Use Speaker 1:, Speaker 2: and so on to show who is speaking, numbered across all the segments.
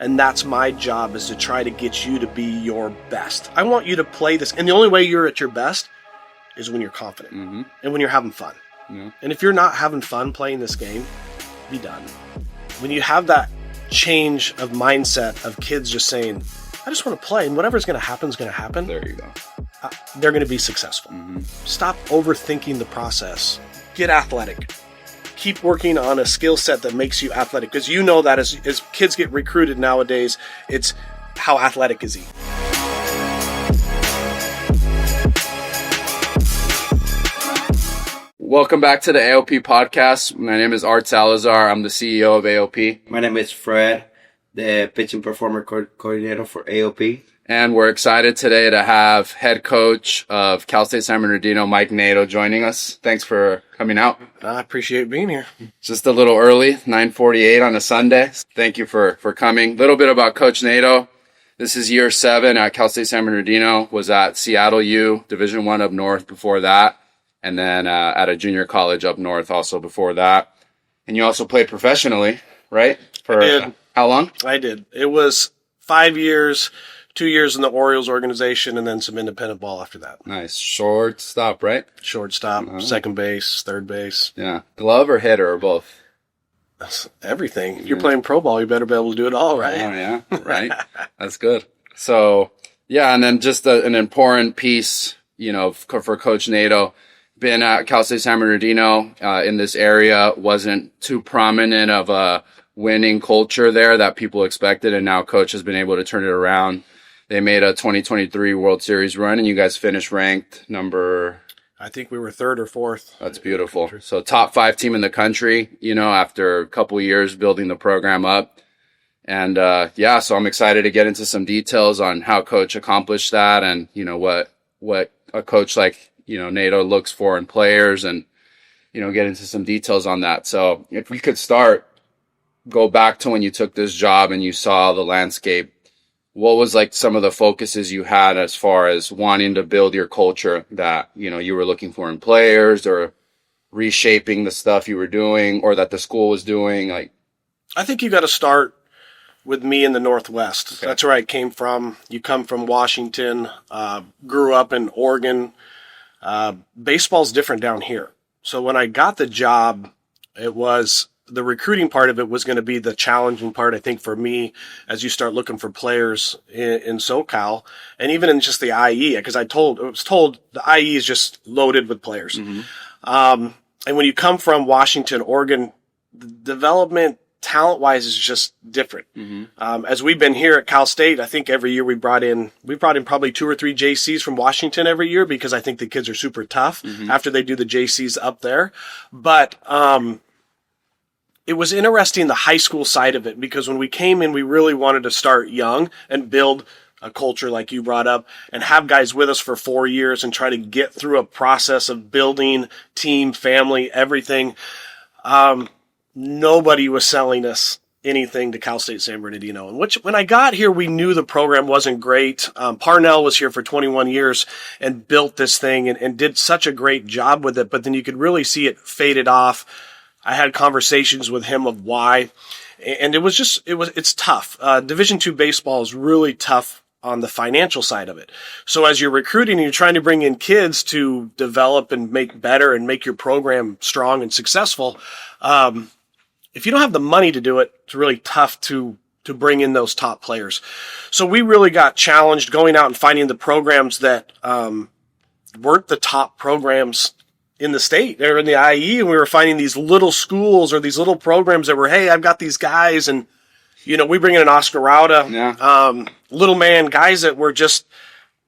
Speaker 1: And that's my job, is to try to get you to be your best. I want you to play this. And the only way you're at your best is when you're confident and when you're having fun.
Speaker 2: Yeah.
Speaker 1: And if you're not having fun playing this game, be done. When you have that change of mindset of kids just saying, I just want to play, and whatever's going to happen is going to happen.
Speaker 2: There you go.
Speaker 1: They're going to be successful. Stop overthinking the process. Get athletic. Keep working on a skill set that makes you athletic, because you know that as kids get recruited nowadays, it's how athletic is he.
Speaker 2: Welcome back to the AOP podcast. My name is Art Salazar. I'm the CEO of AOP.
Speaker 3: My name is Fred, the pitching performer coordinator for AOP.
Speaker 2: And we're excited today to have head coach of Cal State San Bernardino, Mike Nadeau, joining us. Thanks for coming out.
Speaker 1: I appreciate being here.
Speaker 2: Just a little early, 9:48 on a Sunday. Thank you for coming. A little bit about Coach Nadeau. This is year 7 at Cal State San Bernardino. Was at Seattle U, Division I up north before that. And then at a junior college up north also before that. And you also played professionally, right? For
Speaker 1: I did.
Speaker 2: How long?
Speaker 1: I did. It was 5 years, 2 years in the Orioles organization, and then some independent ball after that.
Speaker 2: Nice. Shortstop, right?
Speaker 1: Shortstop, second base, third base.
Speaker 2: Yeah. Glove or hitter or both?
Speaker 1: That's everything. If you're playing pro ball, you better be able to do it all, right?
Speaker 2: Oh, yeah. Right. That's good. So, yeah, and then just an important piece, for Coach Nadeau. Been at Cal State San Bernardino in this area, wasn't too prominent of a winning culture there that people expected, and now Coach has been able to turn it around. They made a 2023 World Series run, and you guys finished ranked number...
Speaker 1: I think we were 3rd or 4th.
Speaker 2: That's beautiful. So top 5 team in the country, after a couple years building the program up. And so I'm excited to get into some details on how Coach accomplished that and, what a coach like Nadeau looks for in players and, get into some details on that. So if we could go back to when you took this job and you saw the landscape, what was like some of the focuses you had as far as wanting to build your culture that, you were looking for in players, or reshaping the stuff you were doing or that the school was doing?
Speaker 1: I think you got to start with me in the Northwest. Okay. That's where I came from. You come from Washington, grew up in Oregon. Baseball's different down here. So when I got the job, it was the recruiting part of it was going to be the challenging part, I think, for me, as you start looking for players in SoCal, and even in just the IE, because I was told the IE is just loaded with players. And when you come from Washington, Oregon, the development talent-wise is just different. As we've been here at Cal State, I think every year we brought in probably 2 or 3 JCs from Washington every year, because I think the kids are super tough after they do the JCs up there. But it was interesting, the high school side of it, because when we came in, we really wanted to start young and build a culture like you brought up and have guys with us for 4 years and try to get through a process of building team, family, everything. Nobody was selling us anything to Cal State San Bernardino. And when I got here, we knew the program wasn't great. Parnell was here for 21 years and built this thing and did such a great job with it. But then you could really see it faded off. I had conversations with him of why. And it's tough. Division II baseball is really tough on the financial side of it. So as you're recruiting and you're trying to bring in kids to develop and make better and make your program strong and successful, if you don't have the money to do it, it's really tough to bring in those top players. So we really got challenged going out and finding the programs that weren't the top programs in the state. They were in the IE, and we were finding these little schools or these little programs that were, hey, I've got these guys, and we bring in an Oscar Rauda, little man, guys that were just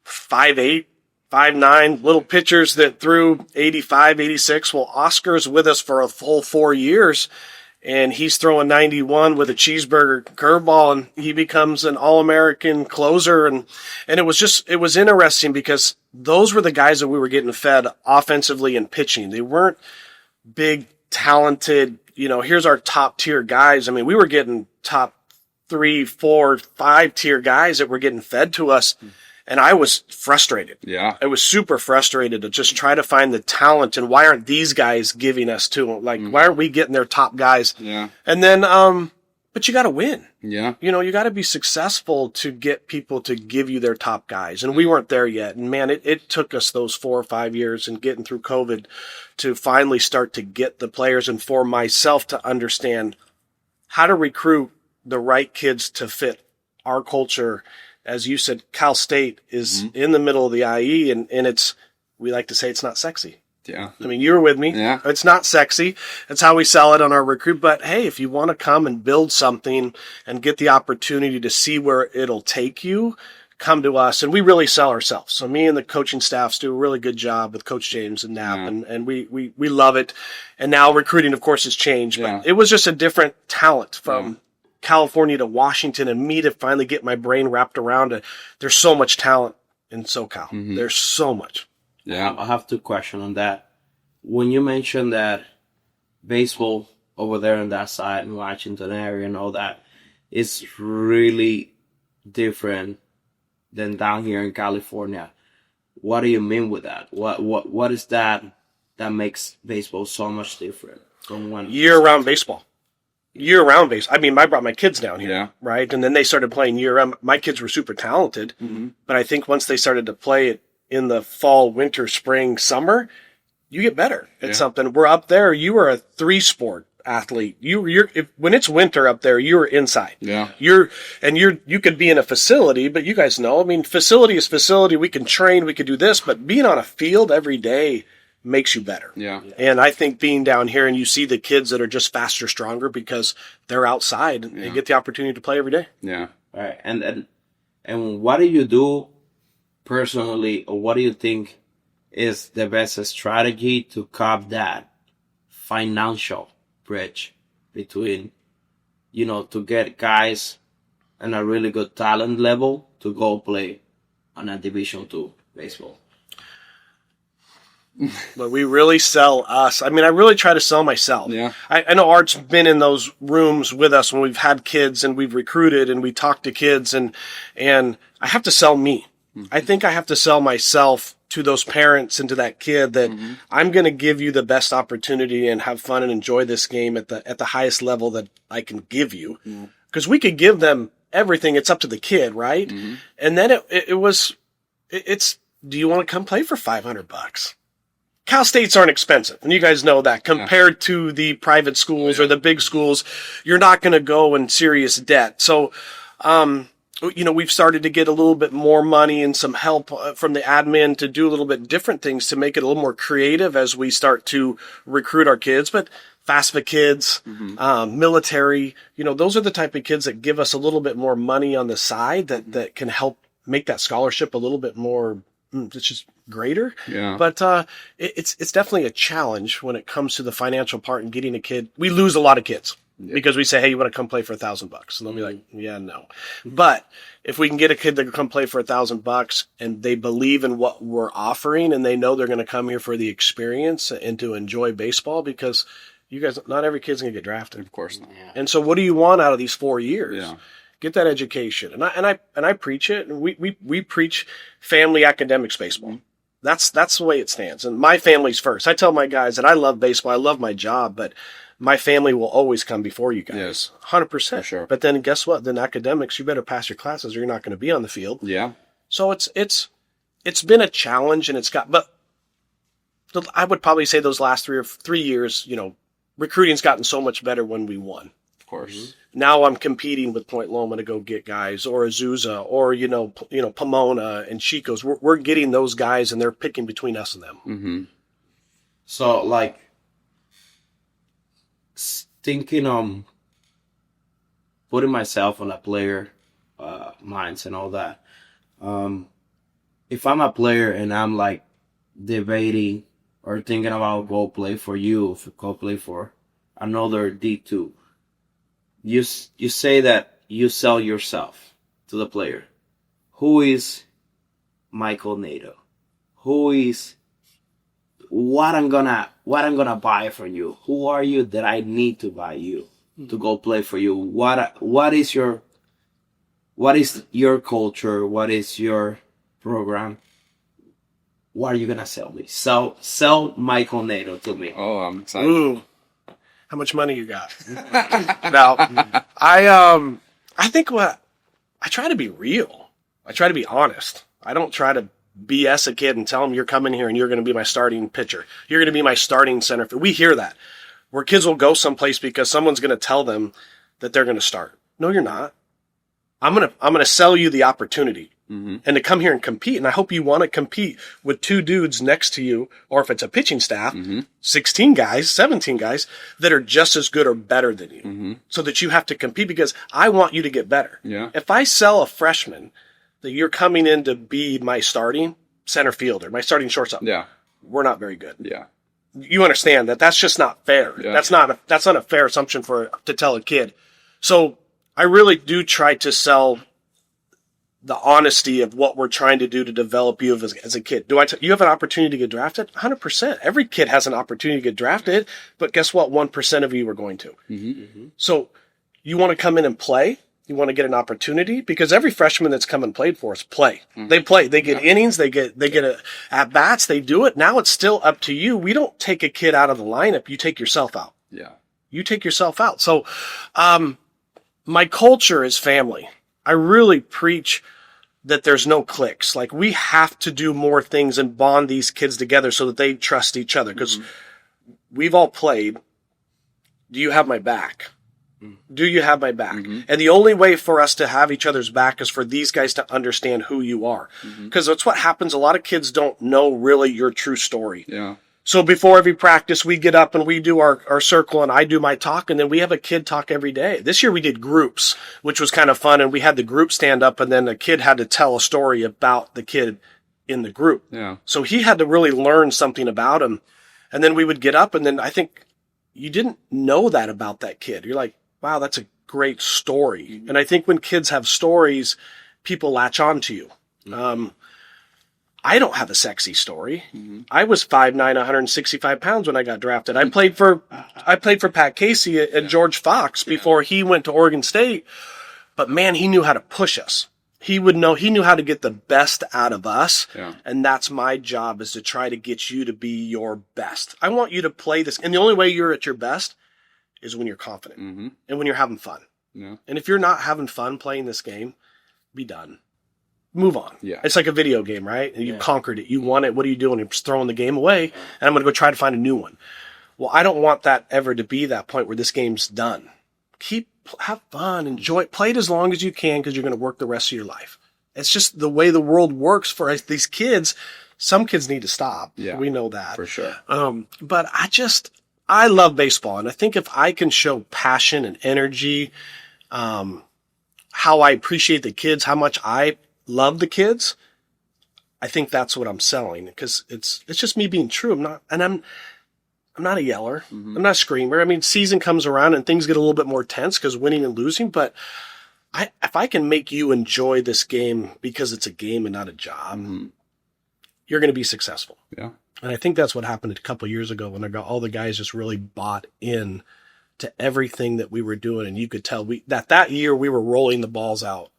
Speaker 1: 5'8", 5'9", little pitchers that threw 85, 86. Well, Oscar's with us for a full 4 years, and he's throwing 91 with a cheeseburger curveball, and he becomes an All-American closer. And it was interesting because those were the guys that we were getting fed offensively and pitching. They weren't big, talented, here's our top tier guys. I mean, we were getting top 3, 4, 5 tier guys that were getting fed to us. And I was frustrated.
Speaker 2: Yeah.
Speaker 1: I was super frustrated to just try to find the talent, and why aren't these guys giving us to them? Why aren't we getting their top guys?
Speaker 2: Yeah.
Speaker 1: And then but you got to win.
Speaker 2: Yeah.
Speaker 1: You got to be successful to get people to give you their top guys. And we weren't there yet. And man, it took us those 4 or 5 years and getting through COVID to finally start to get the players and for myself to understand how to recruit the right kids to fit our culture. As you said, Cal State is in the middle of the IE and we like to say it's not sexy.
Speaker 2: Yeah.
Speaker 1: I mean, you were with me.
Speaker 2: Yeah.
Speaker 1: It's not sexy. It's how we sell it on our recruit. But hey, if you want to come and build something and get the opportunity to see where it'll take you, come to us. And we really sell ourselves. So me and the coaching staffs do a really good job with Coach James and Knapp, and we love it. And now recruiting, of course, has changed. But it was just a different talent from California to Washington, and me to finally get my brain wrapped around it. There's so much talent in SoCal. There's so much.
Speaker 2: Yeah.
Speaker 3: I have 2 questions on that. When you mentioned that baseball over there on that side in Washington area and all that is really different than down here in California, what do you mean with that? What is that makes baseball so much different from one
Speaker 1: Year-round baseball. Year-round baseball. I mean, I brought my kids down here, right? And then they started playing year-round. My kids were super talented, but I think once they started to play it in the fall, winter, spring, summer, you get better at something. We're up there. You are a 3-sport athlete. When it's winter up there, you're inside.
Speaker 2: Yeah.
Speaker 1: You could be in a facility, but you guys know, I mean, facility is facility. We can train, we can do this, but being on a field every day makes you better.
Speaker 2: Yeah.
Speaker 1: And I think being down here and you see the kids that are just faster, stronger because they're outside and they get the opportunity to play every day.
Speaker 2: Yeah.
Speaker 3: All right. And what do you do personally, or what do you think is the best strategy to cap that financial bridge between, to get guys on a really good talent level to go play on a Division II baseball?
Speaker 1: But we really sell us. I mean, I really try to sell myself.
Speaker 2: Yeah.
Speaker 1: I know Art's been in those rooms with us when we've had kids and we've recruited and we talked to kids and I have to sell me. I think I have to sell myself to those parents and to that kid that I'm going to give you the best opportunity and have fun and enjoy this game at the highest level that I can give you. Because we could give them everything. It's up to the kid, right? And then it's, do you want to come play for $500? Cal States aren't expensive, and you guys know that. Compared to the private schools or the big schools, you're not going to go in serious debt. So, we've started to get a little bit more money and some help from the admin to do a little bit different things to make it a little more creative as we start to recruit our kids. But FAFSA kids, military, those are the type of kids that give us a little bit more money on the side that can help make that scholarship a little bit more, it's just greater.
Speaker 2: Yeah.
Speaker 1: But it's definitely a challenge when it comes to the financial part and getting a kid. We lose a lot of kids because we say, hey, you want to come play for $1,000? And they'll be like, yeah, no. But if we can get a kid to come play for $1,000 and they believe in what we're offering and they know they're going to come here for the experience and to enjoy baseball, because you guys, not every kid's going to get drafted.
Speaker 2: Of course not.
Speaker 1: And so what do you want out of these 4 years?
Speaker 2: Yeah.
Speaker 1: Get that education. And I preach it. And we preach family academics baseball. That's the way it stands. And my family's first. I tell my guys that I love baseball. I love my job, but my family will always come before you guys.
Speaker 2: Yes.
Speaker 1: 100%.
Speaker 2: For sure.
Speaker 1: But then guess what? Then academics, you better pass your classes or you're not going to be on the field.
Speaker 2: Yeah.
Speaker 1: So it's been a challenge, and but I would probably say those last 3 years, recruiting's gotten so much better when we won.
Speaker 2: Of course.
Speaker 1: Now I'm competing with Point Loma to go get guys, or Azusa, or Pomona and Chico's. We're getting those guys, and they're picking between us and them.
Speaker 2: Mm-hmm.
Speaker 3: So, like, thinking on putting myself on a player minds and all that. If I'm a player and I'm like debating or thinking about go play for you, go play for another D2. You say that you sell yourself to the player. Who is Michael Nadeau? Who is what I'm gonna buy from you? Who are you that I need to buy you to go play for you? What is your culture? What is your program? What are you gonna sell me? Sell Michael Nadeau to me.
Speaker 2: Oh, I'm excited.
Speaker 1: Ooh. How much money you got? Now, I think I try to be real. I try to be honest. I don't try to BS a kid and tell him you're coming here and you're going to be my starting pitcher. You're going to be my starting center. We hear that where kids will go someplace because someone's going to tell them that they're going to start. No, you're not. I'm going to sell you the opportunity and to come here and compete. And I hope you want to compete with two dudes next to you, or if it's a pitching staff, 16 guys, 17 guys that are just as good or better than you, so that you have to compete because I want you to get better.
Speaker 2: Yeah.
Speaker 1: If I sell a freshman that you're coming in to be my starting center fielder, my starting shortstop, we're not very good.
Speaker 2: Yeah.
Speaker 1: You understand that that's just not fair.
Speaker 2: Yeah.
Speaker 1: That's not a fair assumption to tell a kid. So I really do try to sell the honesty of what we're trying to do to develop you as a kid. You have an opportunity to get drafted? 100%. Every kid has an opportunity to get drafted, but guess what? 1% of you are going to. So you want to come in and play? You want to get an opportunity? Because every freshman that's come and played for us play. They play. They get innings. They get at bats. They do it. Now it's still up to you. We don't take a kid out of the lineup. You take yourself out.
Speaker 2: Yeah.
Speaker 1: You take yourself out. So, my culture is family. I really preach that there's no cliques. Like, we have to do more things and bond these kids together so that they trust each other. Because we've all played. Do you have my back? Do you have my back? And the only way for us to have each other's back is for these guys to understand who you are. Because that's what happens. A lot of kids don't know really your true story.
Speaker 2: Yeah.
Speaker 1: So before every practice, we get up and we do our circle and I do my talk, and then we have a kid talk every day. This year we did groups, which was kind of fun, and we had the group stand up and then the kid had to tell a story about the kid in the group.
Speaker 2: Yeah.
Speaker 1: So he had to really learn something about him. And then we would get up, and then I think you didn't know that about that kid. You're like, wow, that's a great story. And I think when kids have stories, people latch on to you. I don't have a sexy story. I was 5'9", 165 pounds when I got drafted. I played for Pat Casey and George Fox before he went to Oregon State. But man, he knew how to push us. He knew how to get the best out of us.
Speaker 2: Yeah.
Speaker 1: And that's my job, is to try to get you to be your best. I want you to play this. And the only way you're at your best is when you're confident and when you're having fun.
Speaker 2: Yeah.
Speaker 1: And if you're not having fun playing this game, be done. Move on.
Speaker 2: Yeah.
Speaker 1: It's like a video game, right? And you conquered it. You won it. What are you doing? You're just throwing the game away, and I'm going to go try to find a new one. Well, I don't want that ever to be that point where this game's done. Have fun, enjoy it, play it as long as you can, because you're going to work the rest of your life. It's just the way the world works for these kids. Some kids need to stop.
Speaker 2: Yeah.
Speaker 1: We know that.
Speaker 2: For sure.
Speaker 1: But I love baseball, and I think if I can show passion and energy, how I appreciate the kids, how much I love the kids, I think that's what I'm selling, because it's just me being true. I'm not a yeller. I'm not a screamer. I mean, season comes around and things get a little bit more tense because winning and losing, but if I can make you enjoy this game because it's a game and not a job, you're going to be successful.
Speaker 2: Yeah.
Speaker 1: And I think that's what happened a couple of years ago when all the guys just really bought in to everything that we were doing. And you could tell that year we were rolling the balls out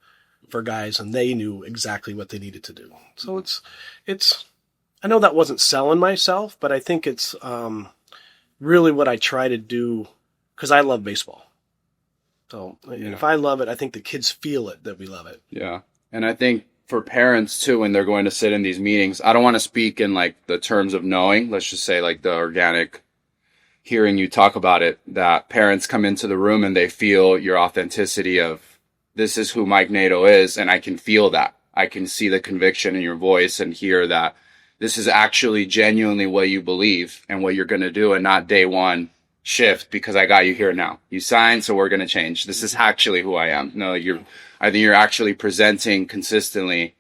Speaker 1: for guys, and they knew exactly what they needed to do. So it's, I know that wasn't selling myself, but I think it's really what I try to do, because I love baseball. So if I love it, I think the kids feel it, that we love it.
Speaker 2: Yeah. And I think for parents too, when they're going to sit in these meetings, I don't want to speak in like the terms of knowing, let's just say like the organic hearing you talk about it, that parents come into the room and they feel your authenticity of, this is who Mike Nadeau is. And I can feel that. I can see the conviction in your voice and hear that this is actually genuinely what you believe and what you're going to do, and not day one shift because I got you here now. You signed, so we're going to change. This is actually who I am. No, I think you're actually presenting consistently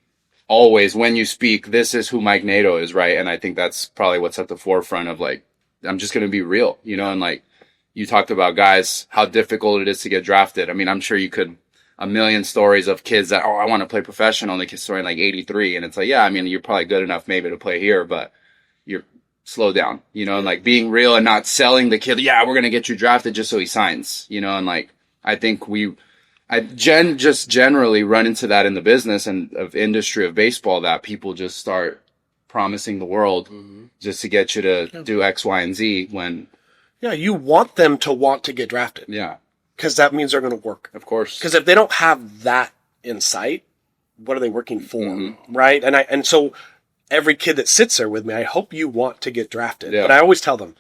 Speaker 2: always when you speak, this is who Mike Nadeau is, right? And I think that's probably what's at the forefront of like, I'm just going to be real, and like you talked about guys, how difficult it is to get drafted. I mean, I'm sure you could a million stories of kids that, I want to play professional, and the kid's scoring like 83. And it's like, yeah, I mean, you're probably good enough maybe to play here, but you're slow down, and like being real and not selling the kid. Yeah, we're going to get you drafted just so he signs, and like, I think just generally run into that in the business and of industry of baseball, that people just start promising the world just to get you to do X, Y, and Z when
Speaker 1: Yeah, you want them to want to get drafted.
Speaker 2: Yeah,
Speaker 1: Because that means they're going to work.
Speaker 2: of course.
Speaker 1: Because if they don't have that in sight, what are they working for? Right? And so every kid that sits there with me, I hope you want to get drafted.
Speaker 2: Yeah.
Speaker 1: But I always tell them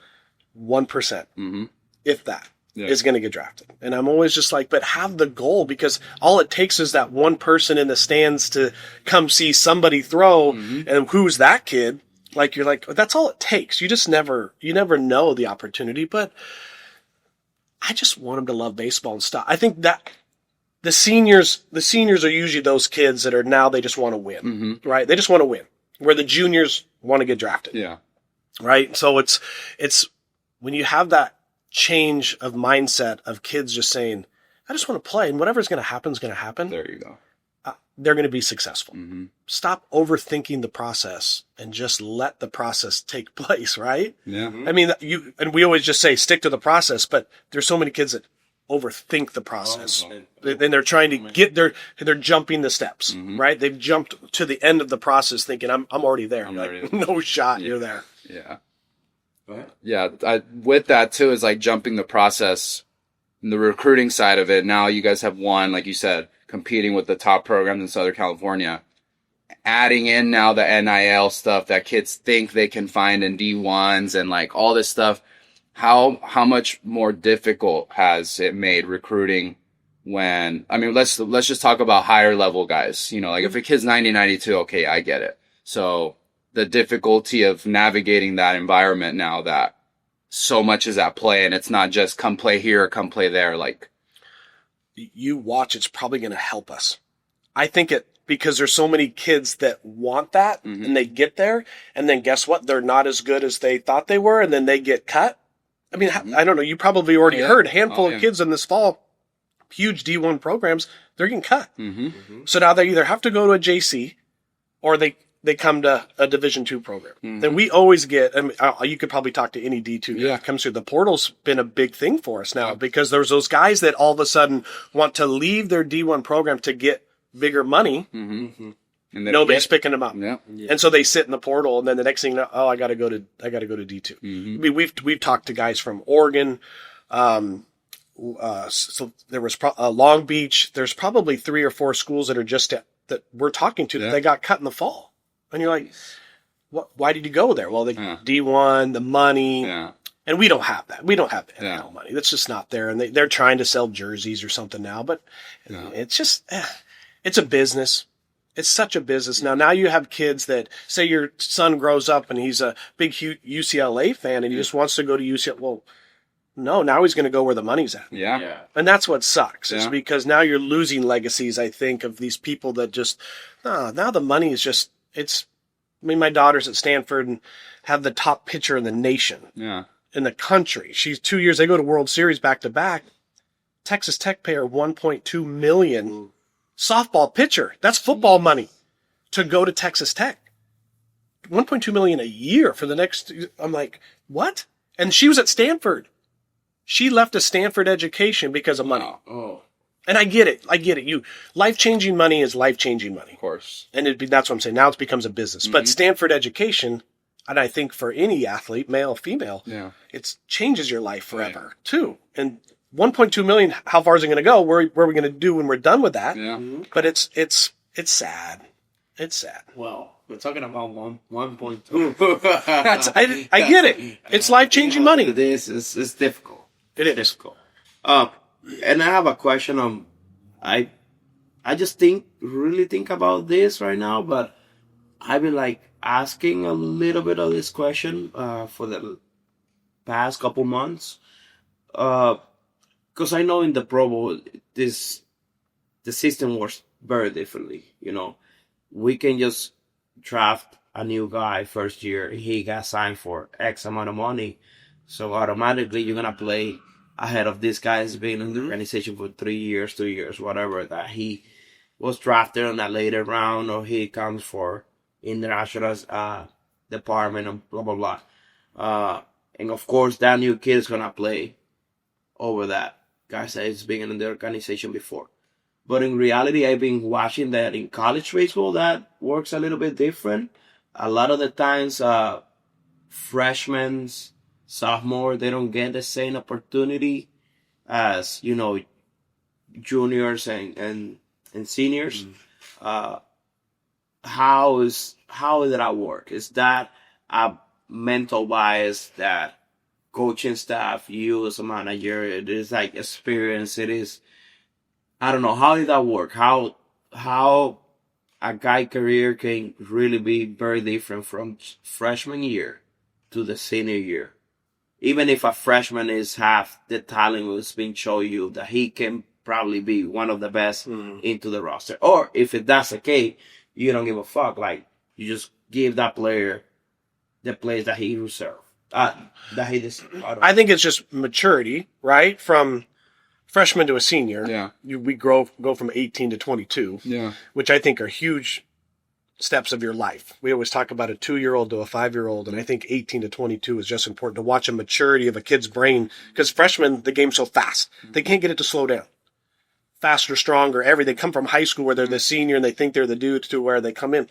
Speaker 1: 1%, if that, is going to get drafted. And I'm always just like, but have the goal, because all it takes is that one person in the stands to come see somebody throw. And who's that kid? Like, you're like, that's all it takes. You never know the opportunity, but I just want them to love baseball and stuff. I think that the seniors are usually those kids that are now, they just want to win, right? They just want to win, where the juniors want to get drafted.
Speaker 2: Yeah.
Speaker 1: Right. So it's when you have that change of mindset of kids just saying, I just want to play, and whatever's going to happen is going to happen.
Speaker 2: There you go.
Speaker 1: They're going to be successful. Stop overthinking the process and just let the process take place. Right.
Speaker 2: Yeah.
Speaker 1: I mean, and we always just say stick to the process, but there's so many kids that overthink the process. Then they're trying to they're jumping the steps, right? They've jumped to the end of the process thinking I'm already there. I'm like, no shot, you're there.
Speaker 2: Yeah.
Speaker 3: Go ahead.
Speaker 2: Yeah. With that too is like jumping the process, the recruiting side of it. Now you guys have won, like you said, competing with the top programs in Southern California. Adding in now the NIL stuff that kids think they can find in D1s and like all this stuff. How much more difficult has it made recruiting when, I mean, let's just talk about higher level guys. You know, like if a kid's 90, 92, okay, I get it. So the difficulty of navigating that environment now that so much is at play, and it's not just come play here or come play there. Like,
Speaker 1: you watch, it's probably going to help us. I think because there's so many kids that want that and they get there, and then guess what? They're not as good as they thought they were, and then they get cut. I mean, I don't know. You probably already heard a handful of kids in this fall, huge D1 programs, they're getting cut. So now they either have to go to a JC or they come to a Division II program. Then we always get, I mean, you could probably talk to any D2 guy that comes through. The portal's been a big thing for us now because there's those guys that all of a sudden want to leave their D1 program to get bigger money. And nobody's picking them up. And so they sit in the portal, and then the next thing, I got to go to D2. I mean, we've talked to guys from Oregon. So there was Long Beach. There's probably 3 or 4 schools that are that we're talking to that they got cut in the fall. And you're like, what? Why did you go there? Well, the D1, the money, and we don't have that. We don't have the NIL money. That's just not there. And they're trying to sell jerseys or something now, but it's just, it's a business. It's such a business. Now you have kids that say your son grows up and he's a big UCLA fan and he just wants to go to UCLA. Well, no, now he's going to go where the money's at.
Speaker 2: Yeah.
Speaker 1: And that's what sucks is because now you're losing legacies, I think, of these people that just, now the money is just, I mean, my daughter's at Stanford and have the top pitcher in the nation. In the country. She's 2 years, they go to World Series back to back. Texas Tech pay her $1.2 million. Softball pitcher. That's football money to go to Texas Tech. $1.2 million a year for the next, I'm like, what? And she was at Stanford. She left a Stanford education because of money. And I get it. Life-changing money is life-changing money.
Speaker 2: Of course.
Speaker 1: And that's what I'm saying. Now it becomes a business. But Stanford education, and I think for any athlete, male, female, it changes your life forever too. And 1.2 million, how far is it going to go? Where are we going to do when we're done with that? But it's sad. It's sad.
Speaker 3: Well, we're talking about 1.2.
Speaker 1: I get it. It's life-changing money.
Speaker 3: It's difficult.
Speaker 1: It is
Speaker 3: difficult. And I have a question. I just really think about this right now, but I've been like asking a little bit of this question for the past couple months. Because I know in the Pro Bowl, the system works very differently. You know, we can just draft a new guy first year. He got signed for X amount of money. So automatically you're going to play ahead of this guy who's been in the organization for 3 years, 2 years, whatever, that he was drafted in that later round or he comes for international department and blah, blah, blah. And of course, that new kid is going to play over that guy that has been in the organization before. But in reality, I've been watching that in college baseball, that works a little bit different. A lot of the times, freshmen, sophomore, they don't get the same opportunity as, juniors and seniors. How did that work? Is that a mental bias that coaching staff, you as a manager, it is like experience? It is, I don't know. How did that work? How a guy career can really be very different from freshman year to the senior year. Even if a freshman is half the talent was being shown you that he can probably be one of the best into the roster. Or if that's the case, you don't give a fuck. Like, you just give that player the plays that he deserves.
Speaker 1: I think it's just maturity, right? From freshman to a senior.
Speaker 2: Yeah.
Speaker 1: We go from 18 to 22.
Speaker 2: Yeah.
Speaker 1: Which I think are huge steps of your life. We always talk about a 2-year-old to a 5-year-old, and I think 18 to 22 is just important to watch a maturity of a kid's brain, because freshmen, the game's so fast. They can't get it to slow down. Faster, stronger, they come from high school where they're the senior and they think they're the dude, to where they come in.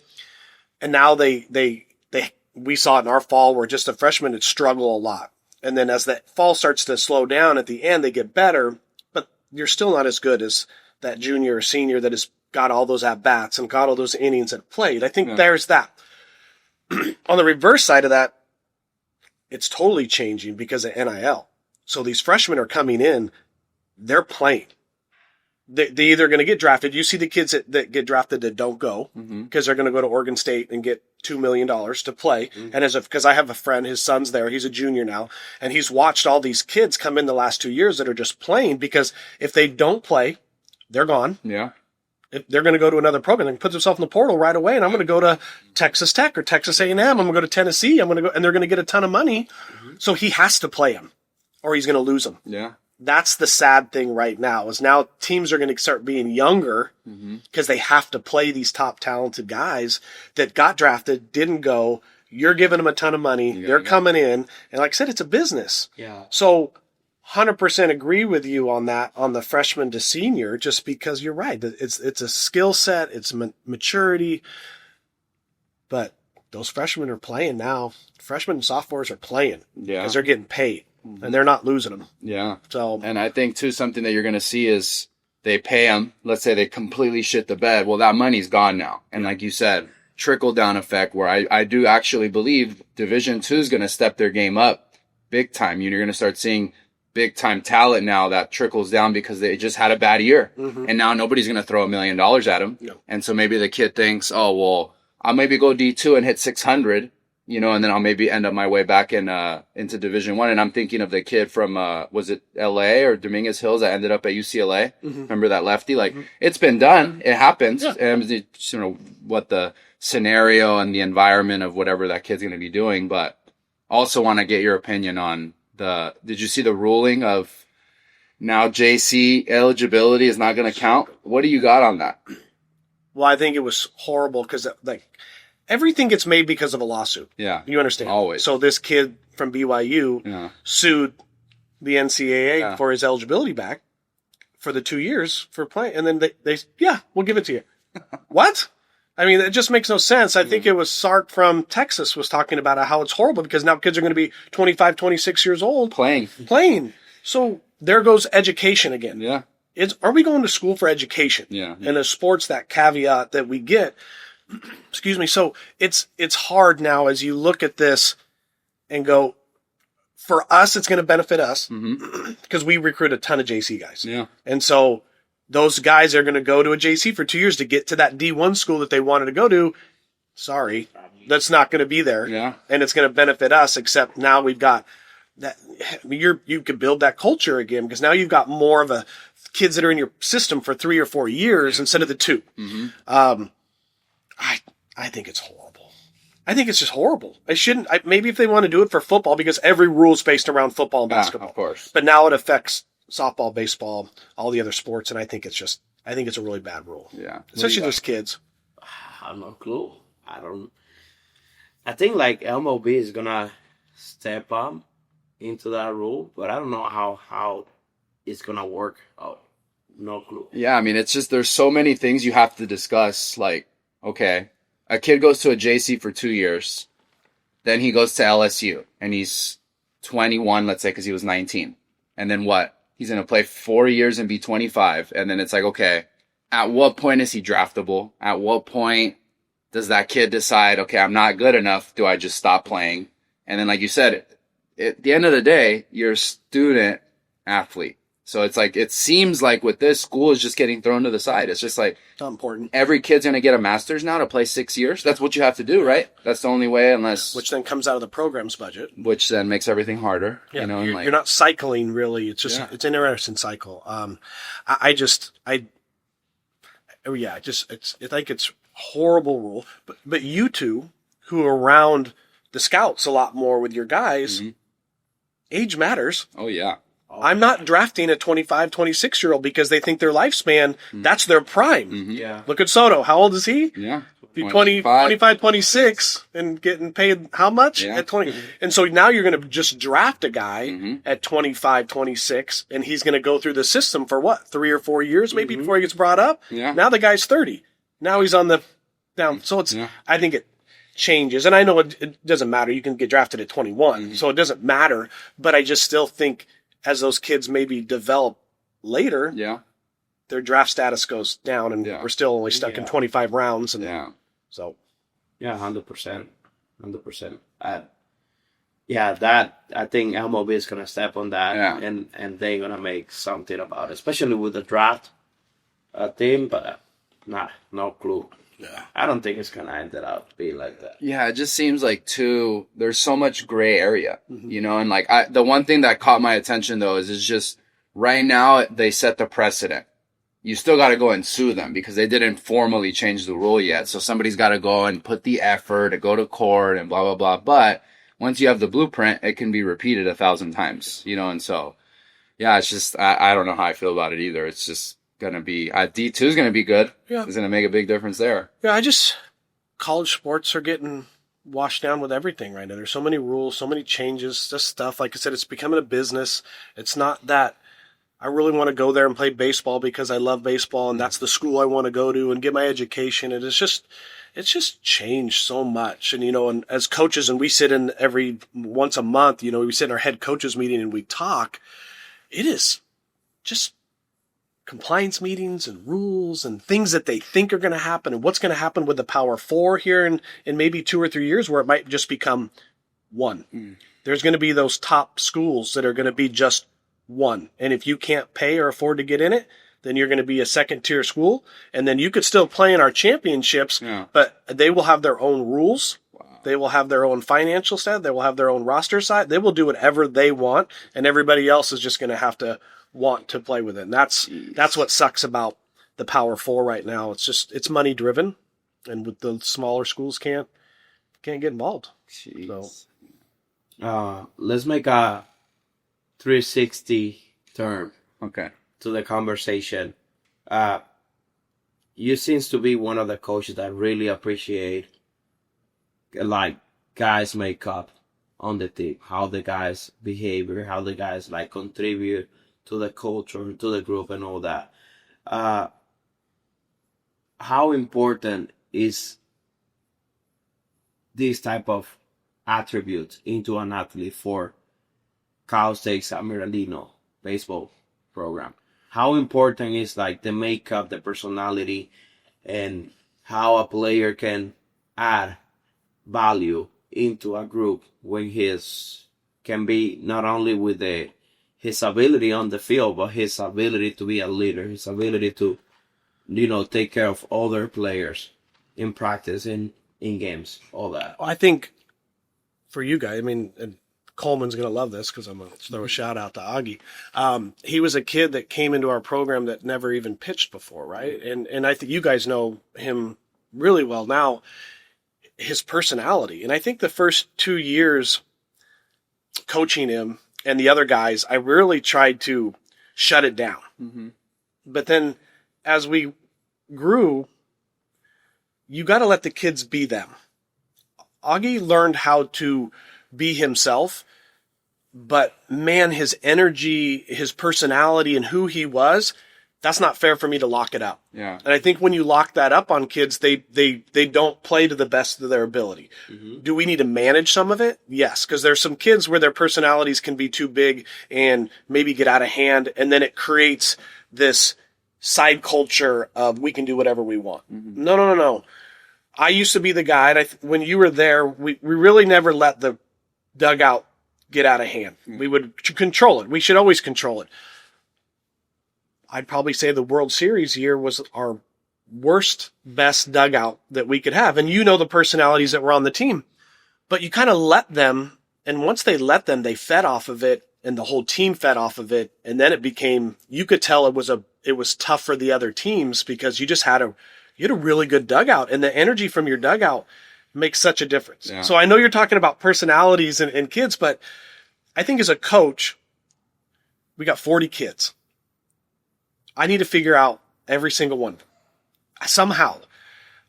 Speaker 1: And now we saw it in our fall where just the freshmen would struggle a lot. And then as that fall starts to slow down at the end, they get better, but you're still not as good as that junior or senior that has got all those at-bats and got all those innings that played. I think there's that. On the reverse side of that, it's totally changing because of NIL. So these freshmen are coming in, they're playing. They're either going to get drafted. You see the kids that get drafted that don't go because they're going to go to Oregon State and get $2 million to play. And because I have a friend, his son's there, he's a junior now, and he's watched all these kids come in the last 2 years that are just playing, because if they don't play, they're gone.
Speaker 2: Yeah.
Speaker 1: If they're going to go to another program, they can put themselves in the portal right away, and I'm going to go to Texas Tech or Texas A&M. I'm going to go to Tennessee. I'm going to go, and they're going to get a ton of money. So he has to play them, or he's going to lose them.
Speaker 2: Yeah.
Speaker 1: That's the sad thing right now, is now teams are going to start being younger because they have to play these top talented guys that got drafted, didn't go. You're giving them a ton of money. They're coming in. And like I said, it's a business.
Speaker 3: Yeah.
Speaker 1: So 100% agree with you on that, on the freshman to senior, just because you're right. It's a skill set. It's maturity. But those freshmen are playing now. Freshmen and sophomores are playing because they're getting paid. And they're not losing them.
Speaker 2: Yeah.
Speaker 1: So,
Speaker 2: and I think too, something that you're going to see is they pay them. Let's say they completely shit the bed. Well, that money's gone now. And like you said, trickle down effect, where I do actually believe Division II is going to step their game up big time. You're going to start seeing big time talent now that trickles down because they just had a bad year. And now nobody's going to throw $1 million at them.
Speaker 1: No.
Speaker 2: And so maybe the kid thinks, oh, well, I'll maybe go D2 and hit 600. And then I'll maybe end up my way back into Division I. And I'm thinking of the kid from, was it LA or Dominguez Hills that ended up at UCLA? Remember that lefty? Like, it's been done. It happens. Yeah. And what the scenario and the environment of whatever that kid's going to be doing. But also want to get your opinion on did you see the ruling of now JC eligibility is not going to count? What do you got on that?
Speaker 1: Well, I think it was horrible because, everything gets made because of a lawsuit.
Speaker 2: Yeah.
Speaker 1: You understand?
Speaker 2: Always.
Speaker 1: So this kid from BYU sued the NCAA for his eligibility back for the 2 years for playing. And then they we'll give it to you. What? I mean, it just makes no sense. I think it was Sark from Texas was talking about how it's horrible because now kids are going to be 25, 26 years old. Playing. So there goes education again.
Speaker 2: Yeah.
Speaker 1: Are we going to school for education?
Speaker 2: Yeah.
Speaker 1: And a sports, that caveat that we get. Excuse me. So it's hard now as you look at this and go, for us, it's going to benefit us because we recruit a ton of JC guys.
Speaker 2: Yeah.
Speaker 1: And so those guys are going to go to a JC for 2 years to get to that D1 school that they wanted to go to. Sorry, that's not going to be there.
Speaker 2: Yeah.
Speaker 1: And it's going to benefit us, except now we've got that. You could build that culture again because now you've got more of a kids that are in your system for 3 or 4 years instead of the 2. I think it's horrible. I think it's just horrible. Maybe if they want to do it for football, because every rule is based around football and basketball.
Speaker 2: Of course.
Speaker 1: But now it affects softball, baseball, all the other sports, and I think it's a really bad rule.
Speaker 2: Yeah.
Speaker 1: Especially those kids.
Speaker 3: I have no clue. I think MLB is gonna step up into that rule, but I don't know how it's gonna work out. No clue.
Speaker 2: Yeah, I mean, it's just there's so many things you have to discuss. Like, okay, a kid goes to a JC for 2 years, then he goes to LSU, and he's 21, let's say, because he was 19. And then what? He's going to play 4 years and be 25. And then it's like, okay, at what point is he draftable? At what point does that kid decide, okay, I'm not good enough? Do I just stop playing? And then, like you said, at the end of the day, you're a student athlete. So it's like, it seems like with this, school is just getting thrown to the side. It's just like,
Speaker 1: Not important.
Speaker 2: every kid's going to get a master's now to play 6 years. That's what you have to do, right? That's the only way, unless,
Speaker 1: Which then comes out of the program's budget.
Speaker 2: which then makes everything harder.
Speaker 1: Yeah,
Speaker 2: You know, and
Speaker 1: you're,
Speaker 2: like,
Speaker 1: you're not cycling really. It's just
Speaker 2: Yeah.
Speaker 1: it's an interesting cycle. I think it's horrible rule. But you two who are around the scouts a lot more with your guys, age matters.
Speaker 2: oh yeah.
Speaker 1: I'm not drafting a 25, 26-year-old because they think their lifespan, that's their prime.
Speaker 3: Yeah.
Speaker 1: Look at Soto. How old is he?
Speaker 2: Yeah.
Speaker 1: Be 20, 25, 26 and getting paid how much?
Speaker 2: Yeah.
Speaker 1: At 20. And so now you're going to just draft a guy at 25, 26, and he's going to go through the system for what? 3 or 4 years maybe before he gets brought up?
Speaker 2: Yeah.
Speaker 1: Now the guy's 30. Now he's on the down. So it's, I think it changes. And I know it doesn't matter. You can get drafted at 21. So it doesn't matter. But I just still think as those kids maybe develop later,
Speaker 2: Yeah.
Speaker 1: their draft status goes down and we're still only stuck in 25 rounds. And
Speaker 2: Yeah.
Speaker 1: so.
Speaker 3: Yeah, 100%. 100%. Yeah, that, I think MLB is going to step on that and they're going to make something about it, especially with the draft team, but no clue.
Speaker 1: Yeah.
Speaker 3: I don't think it's going to end up being like that.
Speaker 2: Yeah, it just seems like there's so much gray area, you know, and like the one thing that caught my attention though is just right now they set the precedent. You still got to go and sue them because they didn't formally change the rule yet. So somebody's got to go and put the effort to go to court and blah, blah, blah. But once you have the blueprint, it can be repeated 1,000 times, you know, and so, yeah, it's just, I don't know how I feel about it either. It's just going to be, D2 is going to be good.
Speaker 1: Yeah.
Speaker 2: It's going to make a big difference there.
Speaker 1: Yeah, college sports are getting washed down with everything right now. There's so many rules, so many changes, just stuff. Like I said, it's becoming a business. It's not that I really want to go there and play baseball because I love baseball and that's the school I want to go to and get my education. And it's just changed so much. And, you know, and as coaches, and we sit in every once a month, you know, we sit in our head coaches meeting and we talk. It is just compliance meetings and rules and things that they think are going to happen and what's going to happen with the Power Four here in maybe 2 or 3 years where it might just become one. There's going to be those top schools that are going to be just one. And if you can't pay or afford to get in it, then you're going to be a second tier school. And then you could still play in our championships, but they will have their own rules. Wow. They will have their own financial stat. They will have their own roster side. They will do whatever they want. And everybody else is just going to have to want to play with it. And that's what sucks about the Power Four right now. It's money driven. And with the smaller schools can't get involved.
Speaker 2: Jeez.
Speaker 3: So, let's make a 360 turn.
Speaker 2: Okay.
Speaker 3: To the conversation. You seems to be one of the coaches that really appreciate like guys make up on the team, how the guys behavior, how the guys like contribute to the culture, to the group and all that. How important is this type of attributes into an athlete for Cal State San Bernardino baseball program? How important is like the makeup, the personality, and how a player can add value into a group when can be not only with his ability on the field, but his ability to be a leader, his ability to, you know, take care of other players in practice, in games, all that.
Speaker 1: I think for you guys, I mean, and Coleman's going to love this because I'm going to throw a shout out to Augie. He was a kid that came into our program that never even pitched before, right? And I think you guys know him really well now, his personality. And I think the first 2 years coaching him and the other guys, I really tried to shut it down. Mm-hmm. But then as we grew, you got to let the kids be them. Augie learned how to be himself, but man, his energy, his personality, and who he was, That's not fair for me to lock it up.
Speaker 2: Yeah.
Speaker 1: And I think when you lock that up on kids, they don't play to the best of their ability. Do we need to manage some of it? Yes, because there's some kids where their personalities can be too big and maybe get out of hand, and then it creates this side culture of we can do whatever we want. No. I used to be the guy, and when you were there, we really never let the dugout get out of hand. We would control it. We should always control it. I'd probably say the World Series year was our worst, best dugout that we could have. And you know the personalities that were on the team. But you kind of let them, and once they let them, they fed off of it, and the whole team fed off of it. And then it became, you could tell it was tough for the other teams because you had a really good dugout, and the energy from your dugout makes such a difference.
Speaker 2: Yeah.
Speaker 1: So I know you're talking about personalities and kids, but I think as a coach, we got 40 kids. I need to figure out every single one. Somehow,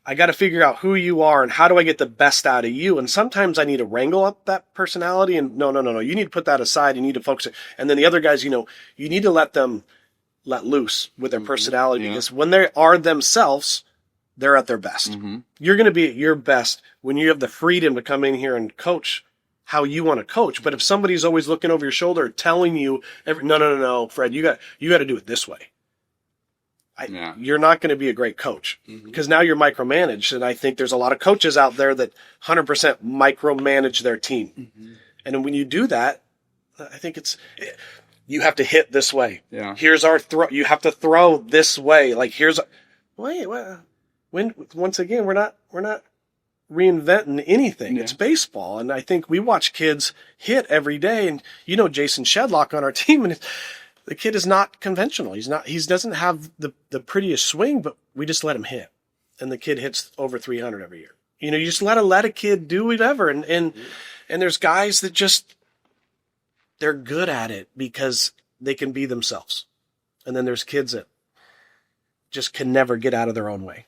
Speaker 1: I got to figure out who you are and how do I get the best out of you. And sometimes I need to wrangle up that personality and no. You need to put that aside. You need to focus it. And then the other guys, you need to let loose with their personality because when they are themselves, they're at their best. You're going to be at your best when you have the freedom to come in here and coach how you want to coach. But if somebody's always looking over your shoulder, telling you, no, Fred, you got to do it this way. You're not going to be a great coach because now you're micromanaged. And I think there's a lot of coaches out there that 100% micromanage their team. And when you do that, I think you have to hit this way.
Speaker 2: Yeah.
Speaker 1: Here's our throw. You have to throw this way. Like once again, we're not reinventing anything. It's baseball. And I think we watch kids hit every day. And Jason Shedlock on our team, and the kid is not conventional. He doesn't have the prettiest swing, but we just let him hit. And the kid hits over 300 every year. You just let a kid do whatever. And there's guys that they're good at it because they can be themselves. And then there's kids that just can never get out of their own way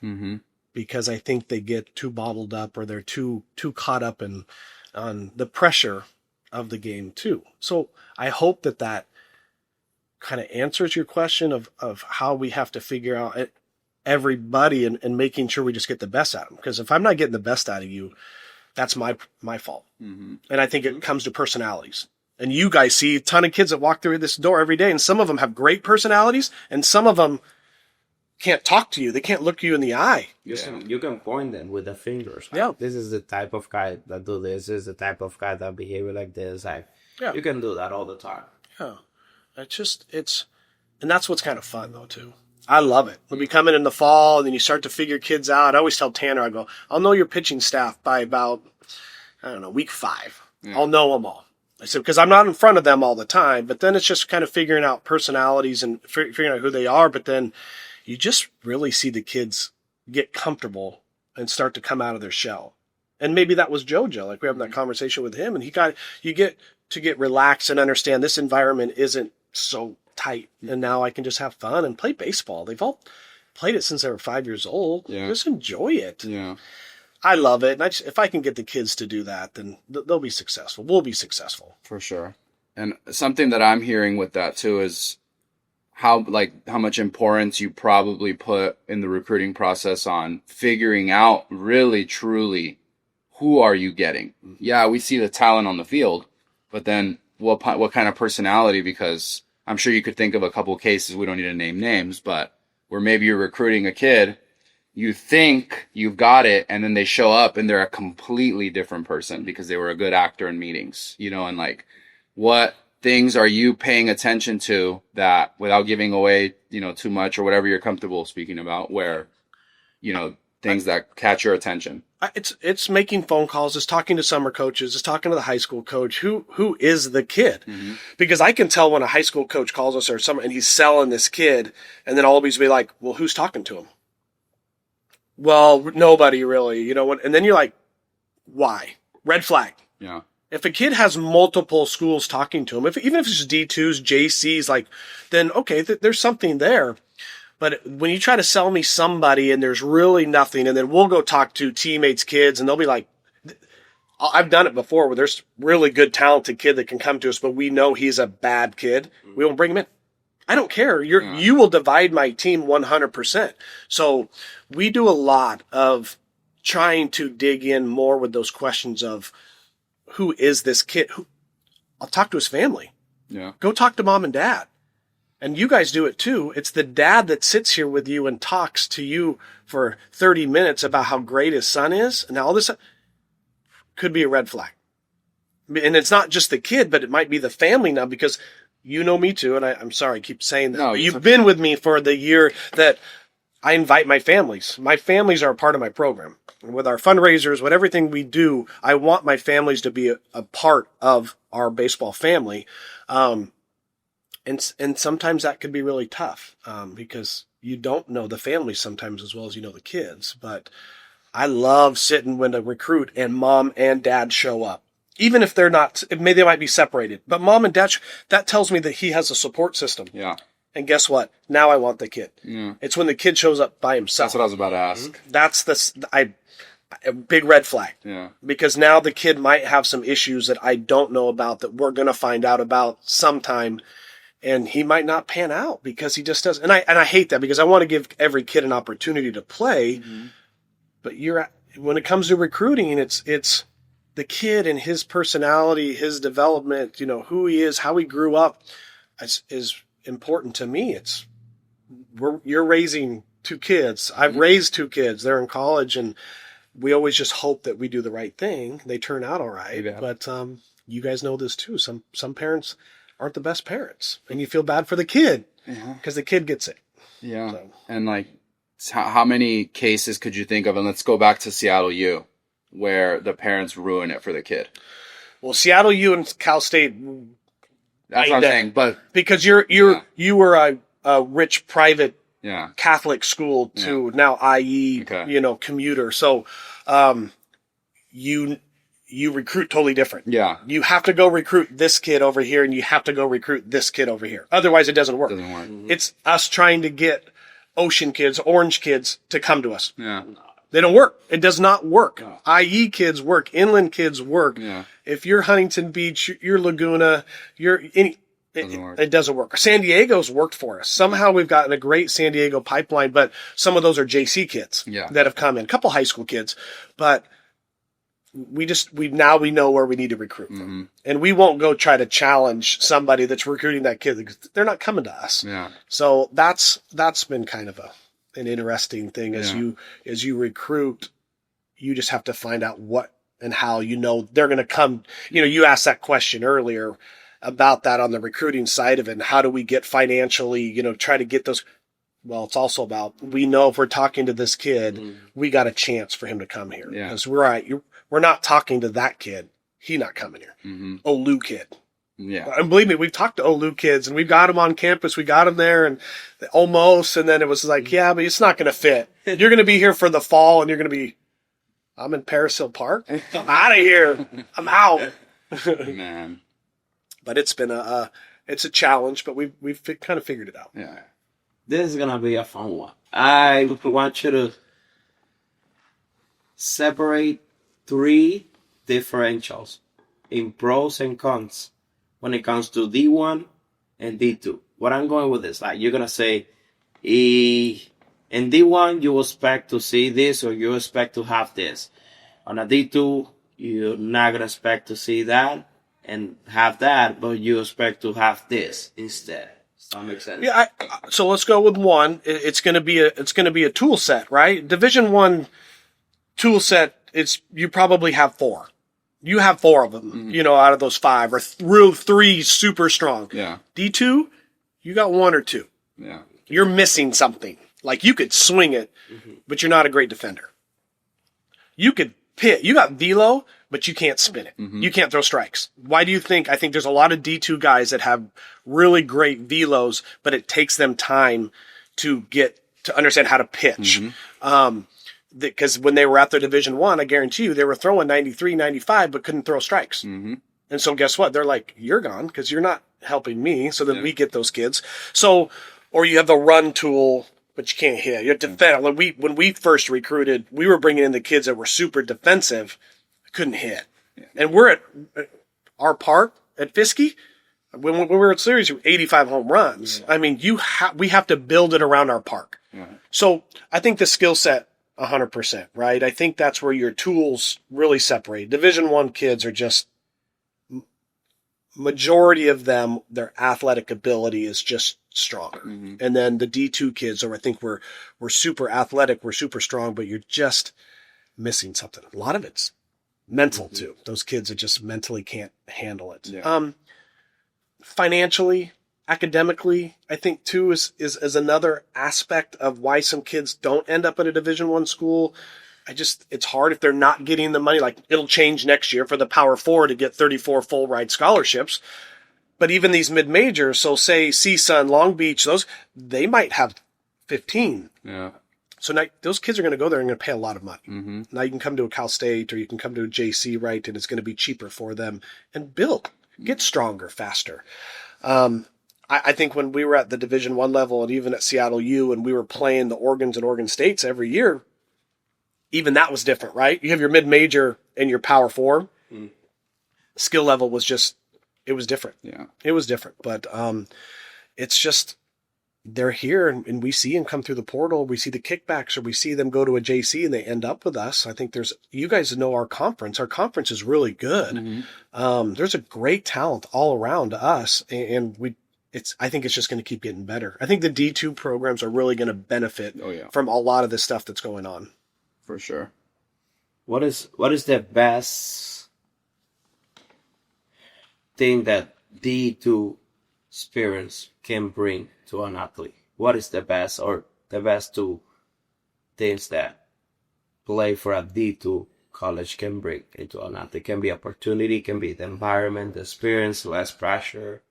Speaker 1: because I think they get too bottled up or they're too caught up on the pressure of the game too. So I hope that kind of answers your question of how we have to figure out everybody and making sure we just get the best out of them. Because if I'm not getting the best out of you, that's my fault. And I think it comes to personalities. And you guys see a ton of kids that walk through this door every day, and some of them have great personalities, and some of them can't talk to you. They can't look you in the eye.
Speaker 3: You can point them with the fingers.
Speaker 1: Yeah.
Speaker 3: This is the type of guy that do this. This is the type of guy that behave like this. You can do that all the time.
Speaker 1: Yeah. And that's what's kind of fun though too. I love it. When we come in the fall and then you start to figure kids out, I always tell Tanner, I'll know your pitching staff by about, week 5. I'll know them all. I said, because I'm not in front of them all the time, but then it's just kind of figuring out personalities and figuring out who they are. But then you just really see the kids get comfortable and start to come out of their shell. And maybe that was JoJo. Like we're having that conversation with him, and you get to get relaxed and understand this environment isn't so tight. And now I can just have fun and play baseball. They've all played it since they were 5 years old.
Speaker 2: Yeah.
Speaker 1: Just enjoy it.
Speaker 2: Yeah.
Speaker 1: I love it. And if I can get the kids to do that, then they'll be successful. We'll be successful.
Speaker 2: For sure. And something that I'm hearing with that too is how much importance you probably put in the recruiting process on figuring out really, truly, who are you getting? Yeah, we see the talent on the field, but then what kind of personality? Because I'm sure you could think of a couple of cases, we don't need to name names, but where maybe you're recruiting a kid, you think you've got it, and then they show up and they're a completely different person because they were a good actor in meetings, and what things are you paying attention to that without giving away, too much or whatever you're comfortable speaking about, where, things that catch your attention?
Speaker 1: It's making phone calls, it's talking to summer coaches, it's talking to the high school coach. Who is the kid? Because I can tell when a high school coach calls us or something and he's selling this kid, and then all of us be like, well, who's talking to him? Well, nobody really, and then you're like, why? Red flag.
Speaker 2: Yeah.
Speaker 1: If a kid has multiple schools talking to him, even if it's D2s, JCs, then okay, there's something there. But when you try to sell me somebody and there's really nothing, and then we'll go talk to teammates' kids and they'll be like, I've done it before where there's really good, talented kid that can come to us, but we know he's a bad kid. We won't bring him in. I don't care. You will divide my team 100%. So we do a lot of trying to dig in more with those questions of who is this kid? I'll talk to his family.
Speaker 2: Yeah.
Speaker 1: Go talk to mom and dad. And you guys do it too. It's the dad that sits here with you and talks to you for 30 minutes about how great his son is. And all this could be a red flag. And it's not just the kid, but it might be the family now, because you know me too. And I'm sorry, I keep saying that.
Speaker 2: No,
Speaker 1: but you've been with me for the year that I invite my families. My families are a part of my program. And with our fundraisers, with everything we do, I want my families to be a part of our baseball family. And sometimes that could be really tough, because you don't know the family sometimes as well as you know the kids. But I love sitting when a recruit and mom and dad show up. Even if they're not, maybe they might be separated, but mom and dad, that tells me that he has a support system.
Speaker 2: Yeah.
Speaker 1: And guess what? Now I want the kid.
Speaker 2: Yeah.
Speaker 1: It's when the kid shows up by himself.
Speaker 2: That's what I was about to ask.
Speaker 1: That's a big red flag.
Speaker 2: Yeah.
Speaker 1: Because now the kid might have some issues that I don't know about, that we're going to find out about sometime. And he might not pan out because he just doesn't. And I hate that, because I want to give every kid an opportunity to play. Mm-hmm. But when it comes to recruiting, it's the kid and his personality, his development, who he is, how he grew up is important to me. You're raising two kids. I've raised two kids. They're in college, and we always just hope that we do the right thing. They turn out all right. Yeah. But you guys know this too. Some parents aren't the best parents, and you feel bad for the kid because the kid gets it.
Speaker 2: Yeah. So. And like, how many cases could you think of? And let's go back to Seattle U, where the parents ruin it for the kid.
Speaker 1: Well, Seattle U and Cal State.
Speaker 2: That's what I'm saying. But because
Speaker 1: you were a rich private
Speaker 2: yeah.
Speaker 1: Catholic school to now IE, commuter. So, you recruit totally different.
Speaker 2: Yeah.
Speaker 1: You have to go recruit this kid over here, and you have to go recruit this kid over here. Otherwise, it doesn't work.
Speaker 2: Mm-hmm.
Speaker 1: It's us trying to get ocean kids, orange kids to come to us.
Speaker 2: Yeah.
Speaker 1: They don't work. It does not work. No. IE kids work. Inland kids work.
Speaker 2: Yeah.
Speaker 1: If you're Huntington Beach, you're Laguna, it doesn't work. San Diego's worked for us. Somehow we've gotten a great San Diego pipeline, but some of those are JC kids that have come in. A couple high school kids, but we know where we need to recruit from. Mm-hmm. And we won't go try to challenge somebody that's recruiting that kid, because they're not coming to us.
Speaker 2: Yeah.
Speaker 1: So that's been kind of an interesting thing. As you recruit, you just have to find out what and how they're going to come. You asked that question earlier about that on the recruiting side of it. And how do we get financially, try to get those? Well, it's also about, we know if we're talking to this kid, we got a chance for him to come here.
Speaker 2: Yeah.
Speaker 1: Because we're not talking to that kid. He not coming here.
Speaker 2: Mm-hmm.
Speaker 1: Olu kid.
Speaker 2: Yeah.
Speaker 1: And believe me, we've talked to Olu kids, and we've got them on campus. We got them there, and almost, and then it was like, yeah, but it's not going to fit. You're going to be here for the fall, and you're going to be, I'm in Paris Hill Park. I'm out of here. I'm out.
Speaker 2: Man.
Speaker 1: But it's been it's a challenge, but we've kind of figured it out.
Speaker 2: Yeah.
Speaker 3: This is going to be a fun one. I want you to separate 3 differentials in pros and cons when it comes to D1 and D2. What I'm going with this, like, you're going to say, in D1, you expect to see this, or you expect to have this. On a D2, you're not going to expect to see that and have that, but you expect to have this instead. Does that make sense?
Speaker 1: Yeah. So let's go with 1. It's going to be a tool set, right? Division 1 tool set. You probably have 4. You have 4 of them, out of those 5, or 3 super strong.
Speaker 2: Yeah.
Speaker 1: D2, you got 1 or 2.
Speaker 2: Yeah.
Speaker 1: You're missing something. Like, you could swing it, but you're not a great defender. You could pit. You got velo, but you can't spin it. Mm-hmm. You can't throw strikes. Why do you think? I think there's a lot of D2 guys that have really great velos, but it takes them time to understand how to pitch. Mm-hmm. Because when they were at their Division 1, I guarantee you they were throwing 93, 95, but couldn't throw strikes. Mm-hmm. And so guess what? They're like, you're gone because you're not helping me. So then we get those kids. So, or you have the run tool, but you can't hit. You have to defend. When we first recruited, we were bringing in the kids that were super defensive, couldn't hit. Yeah. And we're at our park at Fiskey. When we were at series, 85 home runs. I mean, we have to build it around our park. So I think the skill set, 100%, right? I think that's where your tools really separate. Division I kids are just, majority of them, their athletic ability is just stronger. And then the D2 kids are, I think we're super athletic, we're super strong, but you're just missing something. A lot of it's mental too. Those kids that just mentally can't handle it. Financially, academically, I think too is another aspect of why some kids don't end up at a Division I school. It's hard if they're not getting the money. Like, it'll change next year for the Power Four to get 34 full ride scholarships. But even these mid-majors, so say CSUN and Long Beach, they might have 15.
Speaker 2: Yeah.
Speaker 1: So now those kids are going to go there and going to pay a lot of money. Now you can come to a Cal State or you can come to a JC, right? And it's going to be cheaper for them and get stronger, faster. I think when we were at the Division I level and even at Seattle U and we were playing the Oregons and Oregon States every year, even that was different, right? You have your mid-major and your Power Four. Skill level was it was different.
Speaker 2: Yeah.
Speaker 1: It was different. But it's just, they're here and we see them come through the portal. We see the kickbacks or we see them go to a JC and they end up with us. I think you guys know our conference. Our conference is really good. There's a great talent all around us and I think it's just going to keep getting better. I think the D2 programs are really going to benefit from a lot of this stuff that's going on.
Speaker 2: For sure.
Speaker 3: What is the best thing that D2 experience can bring to an athlete? What is the best two things that play for a D2 college can bring into an athlete? Can be opportunity, can be the environment, the experience, less pressure.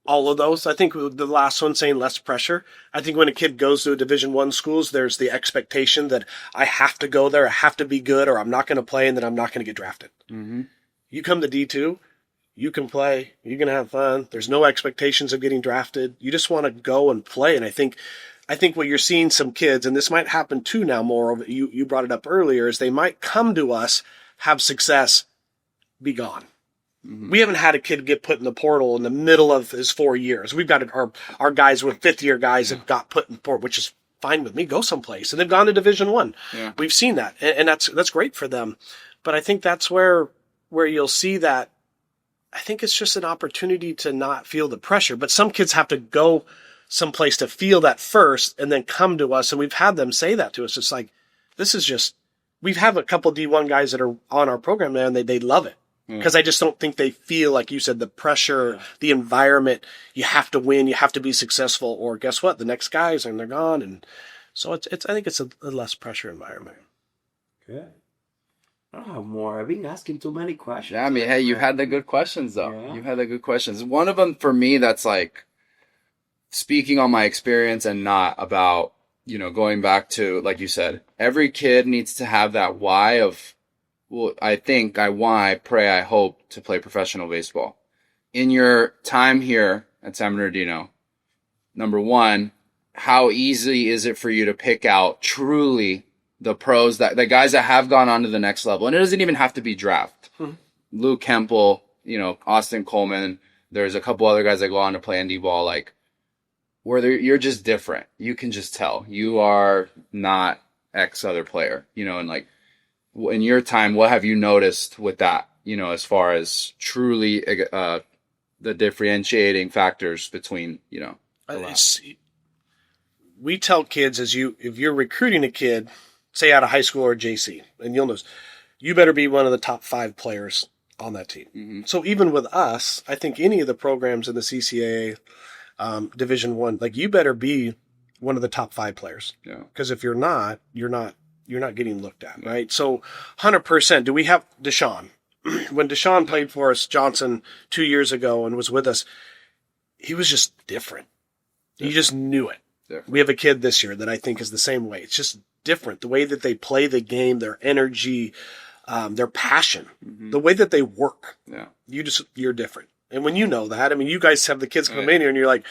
Speaker 1: All of those. I think the last one saying less pressure. I think when a kid goes to a Division I schools, there's the expectation that I have to go there, I have to be good, or I'm not going to play and then I'm not going to get drafted. You come to D2, you can play, you can have fun. There's no expectations of getting drafted. You just want to go and play. And I think what you're seeing some kids, and this might happen too now more, you brought it up earlier, is they might come to us, have success, be gone. We haven't had a kid get put in the portal in the middle of his 4 years. We've got our guys with fifth-year guys that got put in the portal, which is fine with me. Go someplace. And they've gone to Division I.
Speaker 2: Yeah.
Speaker 1: We've seen that. And that's great for them. But I think that's where you'll see that. I think it's just an opportunity to not feel the pressure. But some kids have to go someplace to feel that first and then come to us. And we've had them say that to us. It's like, this is just, we've had a couple D1 guys that are on our program now and they love it. Because I just don't think they feel, like you said, the pressure, the environment, you have to win, you have to be successful, or guess what? The next guys and they're gone. And so I think it's a less pressure environment.
Speaker 3: Good. I don't have more. I've been asking too many questions.
Speaker 2: Yeah, I mean, hey, you had the good questions, though.
Speaker 3: Yeah.
Speaker 2: You had the good questions. One of them, for me, that's like speaking on my experience and not about, going back to, like you said, every kid needs to have that why of, well, I think, I pray, I hope to play professional baseball. In your time here at San Bernardino, number one, how easy is it for you to pick out truly the pros, the guys that have gone on to the next level? And it doesn't even have to be draft. Luke Hempel, Austin Coleman. There's a couple other guys that go on to play indie ball, like, where you're just different. You can just tell. You are not X other player, and like, in your time, what have you noticed with that, as far as truly the differentiating factors between,
Speaker 1: we tell kids if you're recruiting a kid, say out of high school or JC, and you'll notice, you better be one of the top 5 players on that team. So even with us, I think any of the programs in the CCAA Division I, like, you better be one of the top 5 players.
Speaker 2: Yeah.
Speaker 1: Because if you're not getting looked at, right? So 100%. Do we have Deshaun? When Deshaun played for us, Johnson, 2 years ago and was with us, he was just different. You just knew it.
Speaker 2: Different.
Speaker 1: We have a kid this year that I think is the same way. It's just different. The way that they play the game, their energy, their passion, the way that they work.
Speaker 2: Yeah.
Speaker 1: You're different. And when you know that, I mean, you guys have the kids come in here and you're like,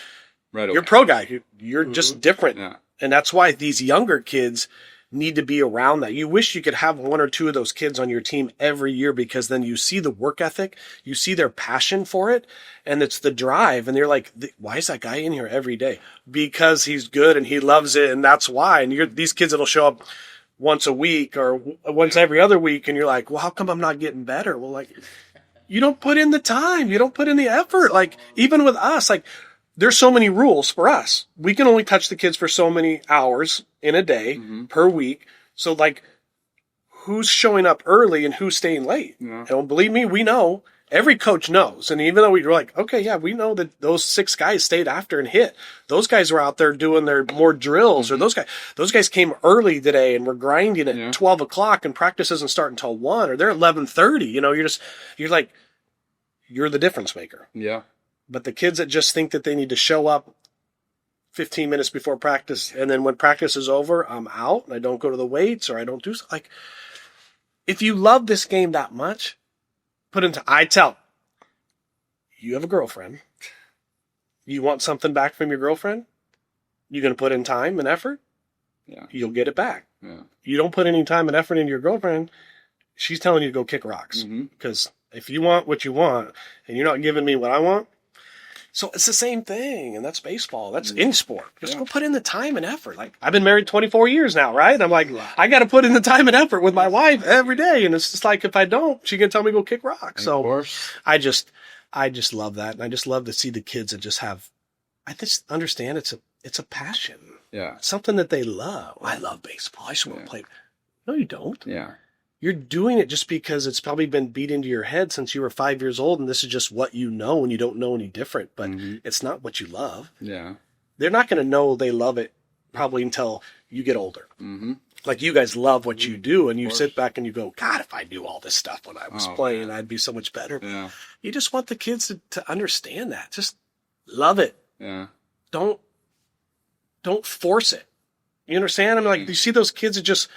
Speaker 2: right away.
Speaker 1: you're a pro guy. You're just different.
Speaker 2: Yeah.
Speaker 1: And that's why these younger kids, need to be around that. You wish you could have one or two of those kids on your team every year, because then you see the work ethic, you see their passion for it, and it's the drive. And you're like, why is that guy in here every day? Because he's good and he loves it, and that's why. And these kids that'll show up once a week or once every other week, and you're like, well, how come I'm not getting better? Well, like, you don't put in the time, you don't put in the effort. Like, even with us, like, there's so many rules for us. We can only touch the kids for so many hours in a day per week. So, like, who's showing up early and who's staying late?
Speaker 2: Yeah.
Speaker 1: And believe me, we know. Every coach knows. And even though we were like, okay, yeah, we know that those 6 guys stayed after and hit. Those guys were out there doing their more drills, or those guys came early today and were grinding at 12 o'clock, and practice doesn't start until 1, or they're 11:30. You know, you're like, you're the difference maker.
Speaker 2: Yeah.
Speaker 1: But the kids that just think that they need to show up 15 minutes before practice, and then when practice is over, I'm out and I don't go to the weights, or I don't do something. Like, if you love this game that much, I tell you have a girlfriend. You want something back from your girlfriend? You're going to put in time and effort?
Speaker 2: Yeah.
Speaker 1: You'll get it back.
Speaker 2: Yeah.
Speaker 1: You don't put any time and effort into your girlfriend, she's telling you to go kick rocks. Because if you want what you want and you're not giving me what I want, so it's the same thing, and that's baseball. That's any sport. Just go put in the time and effort. Like, I've been married 24 years now, right? I'm like, I got to put in the time and effort with my wife every day, and it's just like, if I don't, she can tell me to go kick rocks. So
Speaker 2: Of course.
Speaker 1: I just love that, and I just love to see the kids that just have. I just understand it's a passion.
Speaker 2: Yeah.
Speaker 1: Something that they love. I love baseball. I just want to play. No, you don't.
Speaker 2: Yeah.
Speaker 1: You're doing it just because it's probably been beat into your head since you were 5 years old, and this is just what you know, and you don't know any different, but it's not what you love.
Speaker 2: Yeah.
Speaker 1: They're not going to know they love it probably until you get older. Like, you guys love what you do, and you sit back and you go, God, if I knew all this stuff when I was playing, I'd be so much better.
Speaker 2: Yeah.
Speaker 1: You just want the kids to understand that. Just love it.
Speaker 2: Yeah.
Speaker 1: Don't force it. You understand? I mean, like, you see those kids that just,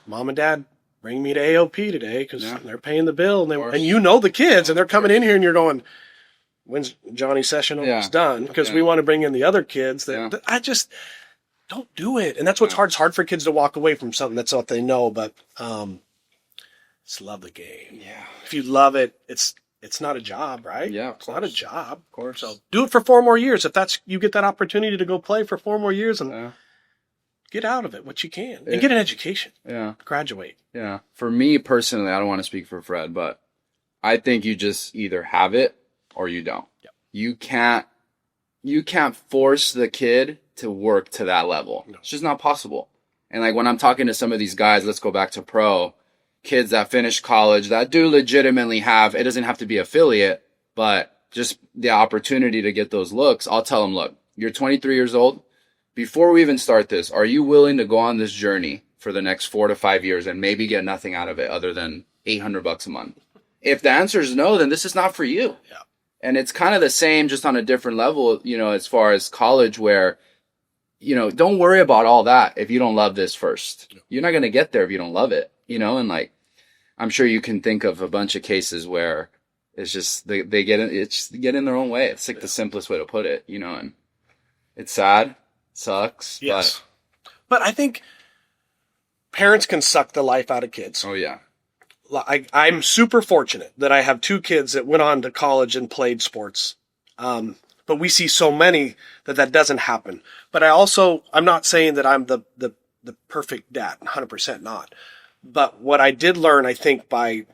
Speaker 1: Mom and Dad, bring me to AOP today because they're paying the bill. And you know the kids, and they're coming in here and you're going, when's Johnny Session almost done? Because we want to bring in the other kids. That I just don't do it. And that's what's hard. It's hard for kids to walk away from something that's what they know. But just love the game.
Speaker 2: Yeah.
Speaker 1: If you love it, it's not a job, right?
Speaker 2: Yeah.
Speaker 1: It's not a job.
Speaker 2: Of course.
Speaker 1: So do it for 4 more years. If you get that opportunity to go play for 4 more years and get out of it what you can, and get an education.
Speaker 2: Yeah.
Speaker 1: Graduate.
Speaker 2: Yeah. For me personally, I don't want to speak for Fred, but I think you just either have it or you don't.
Speaker 1: Yep.
Speaker 2: You can't force the kid to work to that level. No. It's just not possible. And like, when I'm talking to some of these guys, let's go back to pro, kids that finish college that do legitimately have, it doesn't have to be affiliate, but just the opportunity to get those looks. I'll tell them, look, you're 23 years old. Before we even start this, are you willing to go on this journey for the next 4 to 5 years and maybe get nothing out of it other than $800 a month? If the answer is no, then this is not for you.
Speaker 1: Yeah.
Speaker 2: And it's kind of the same, just on a different level, you know, as far as college, where, you know, don't worry about all that if you don't love this first. You're not going to get there if you don't love it, you know? And like, I'm sure you can think of a bunch of cases where it's just, they get in their own way. It's like the simplest way to put it, you know, and it's sad. Sucks.
Speaker 1: Yes. But I think parents can suck the life out of kids.
Speaker 2: Oh, yeah.
Speaker 1: I'm super fortunate that I have 2 kids that went on to college and played sports. But we see so many that doesn't happen. But I'm not saying that I'm the perfect dad, 100% not. But what I did learn, I think, by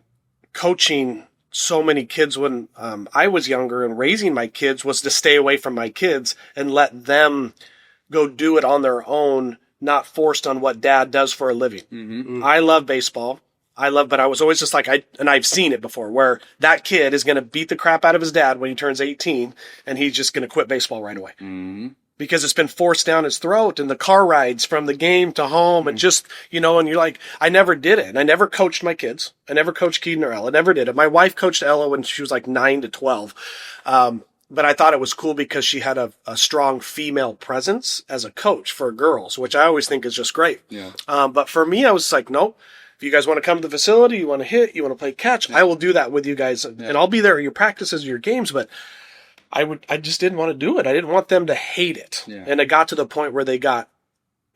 Speaker 1: coaching so many kids when I was younger and raising my kids, was to stay away from my kids and let them go do it on their own, not forced on what dad does for a living. I love baseball. But I was always just like, and I've seen it before, where that kid is going to beat the crap out of his dad when he turns 18, and he's just going to quit baseball right away. Because it's been forced down his throat, and the car rides from the game to home, and just, you know, and you're like, I never did it. And I never coached my kids. I never coached Keaton or Ella. Never did it. My wife coached Ella when she was like 9 to 12. But I thought it was cool because she had a strong female presence as a coach for girls, which I always think is just great.
Speaker 2: Yeah.
Speaker 1: But for me, I was like, nope. If you guys want to come to the facility, you want to hit, you want to play catch, I will do that with you guys. And I'll be there at your practices, your games. But I just didn't want to do it. I didn't want them to hate it.
Speaker 2: Yeah.
Speaker 1: And it got to the point where they got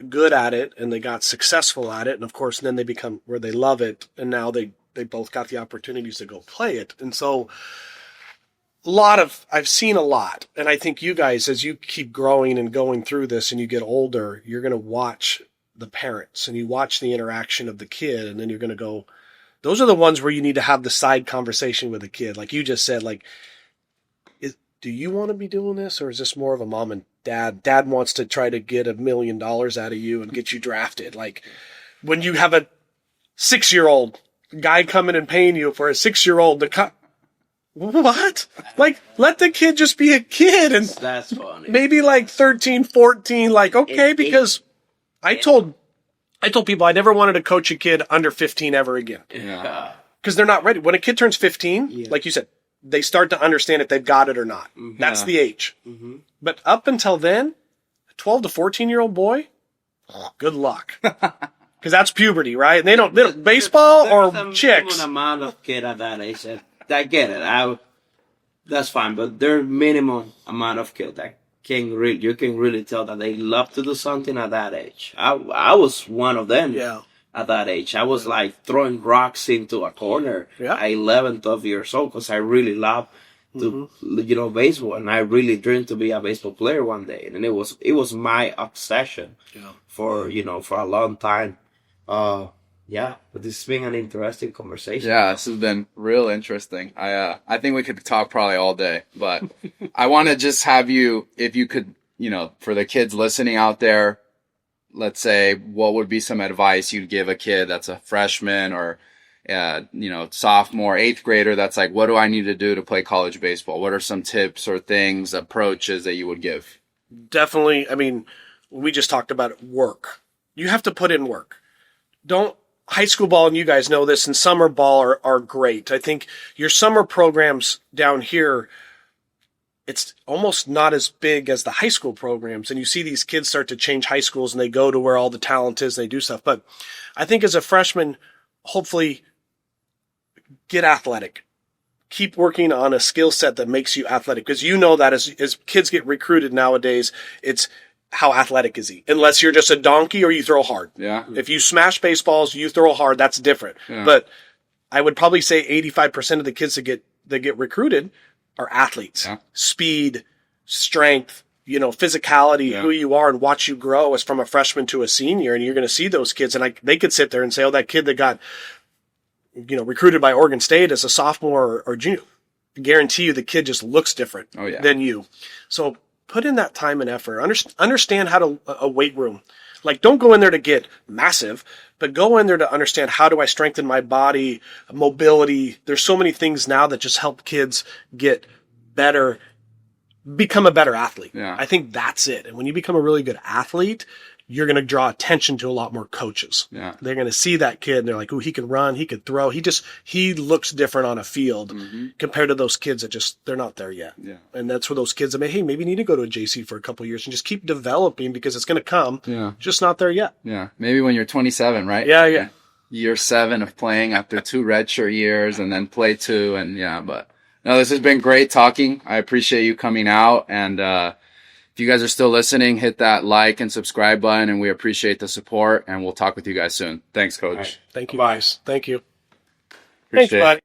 Speaker 1: good at it and they got successful at it. And of course, then they become where they love it. And now they both got the opportunities to go play it. And so I've seen a lot. And I think you guys, as you keep growing and going through this and you get older, you're going to watch the parents and you watch the interaction of the kid. And then you're going to go, those are the ones where you need to have the side conversation with the kid. Like you just said, like, do you want to be doing this? Or is this more of a mom and dad wants to try to get $1 million out of you and get you drafted? Like when you have a 6-year-old guy coming and paying you for a 6-year-old to what? Like, let the kid just be a kid. And
Speaker 3: that's funny.
Speaker 1: Maybe like 13, 14, like, okay, because I told people I never wanted to coach a kid under 15 ever again.
Speaker 3: Yeah.
Speaker 1: Because they're not ready. When a kid turns 15, like you said, they start to understand if they've got it or not. Mm-hmm. That's the age. Mm-hmm. But up until then, a 12 to 14-year-old boy, good luck. Because that's puberty, right? And they don't baseball or chicks.
Speaker 3: There's a amount of kid at that age. I get it. That's fine. But there's minimum amount of kids that you can really tell that they love to do something at that age. I was one of them. Yeah. At that age, I was like throwing rocks into a corner at 11, 12 years old because I really loved to, baseball, and I really dreamed to be a baseball player one day, and it was my obsession for a long time. But this has been an interesting conversation.
Speaker 2: Yeah, this has been real interesting. I think we could talk probably all day, but I want to just have you, if you could, for the kids listening out there, let's say, what would be some advice you'd give a kid that's a freshman or, sophomore, 8th grader that's like, what do I need to do to play college baseball? What are some tips or things, approaches that you would give?
Speaker 1: Definitely. I mean, we just talked about it, work. You have to put in work. High school ball, and you guys know this, and summer ball are great. I think your summer programs down here, it's almost not as big as the high school programs. And you see these kids start to change high schools and they go to where all the talent is and they do stuff. But I think as a freshman, hopefully get athletic. Keep working on a skill set that makes you athletic. Because you know that as kids get recruited nowadays, it's how athletic is he? Unless you're just a donkey or you throw hard. Yeah. If you smash baseballs, you throw hard, that's different. Yeah. But I would probably say 85% of the kids that get recruited are athletes. Yeah. Speed, strength, physicality, who you are, and watch you grow as from a freshman to a senior. And you're going to see those kids, and they could sit there and say, oh, that kid that got, recruited by Oregon State as a sophomore or junior. I guarantee you the kid just looks different than you. So put in that time and effort. Understand how to a weight room. Like, don't go in there to get massive, but go in there to understand, how do I strengthen my body, mobility. There's so many things now that just help kids get better, become a better athlete. Yeah. I think that's it. And when you become a really good athlete, you're going to draw attention to a lot more coaches. Yeah. They're going to see that kid and they're like, oh, he can run, he could throw. He looks different on a field compared to those kids that they're not there yet. Yeah. And that's where those kids that maybe you need to go to a JC for a couple of years and just keep developing, because it's going to come. Yeah. Just not there yet.
Speaker 2: Yeah. Maybe when you're 27, right?
Speaker 1: Yeah. Yeah.
Speaker 2: Year 7 of playing after 2 redshirt years and then play 2. And but no, this has been great talking. I appreciate you coming out, and, if you guys are still listening, hit that like and subscribe button, and we appreciate the support, and we'll talk with you guys soon. Thanks, Coach.
Speaker 1: Right. Thank you, guys. Thank you.
Speaker 2: Appreciate
Speaker 1: Thanks, buddy.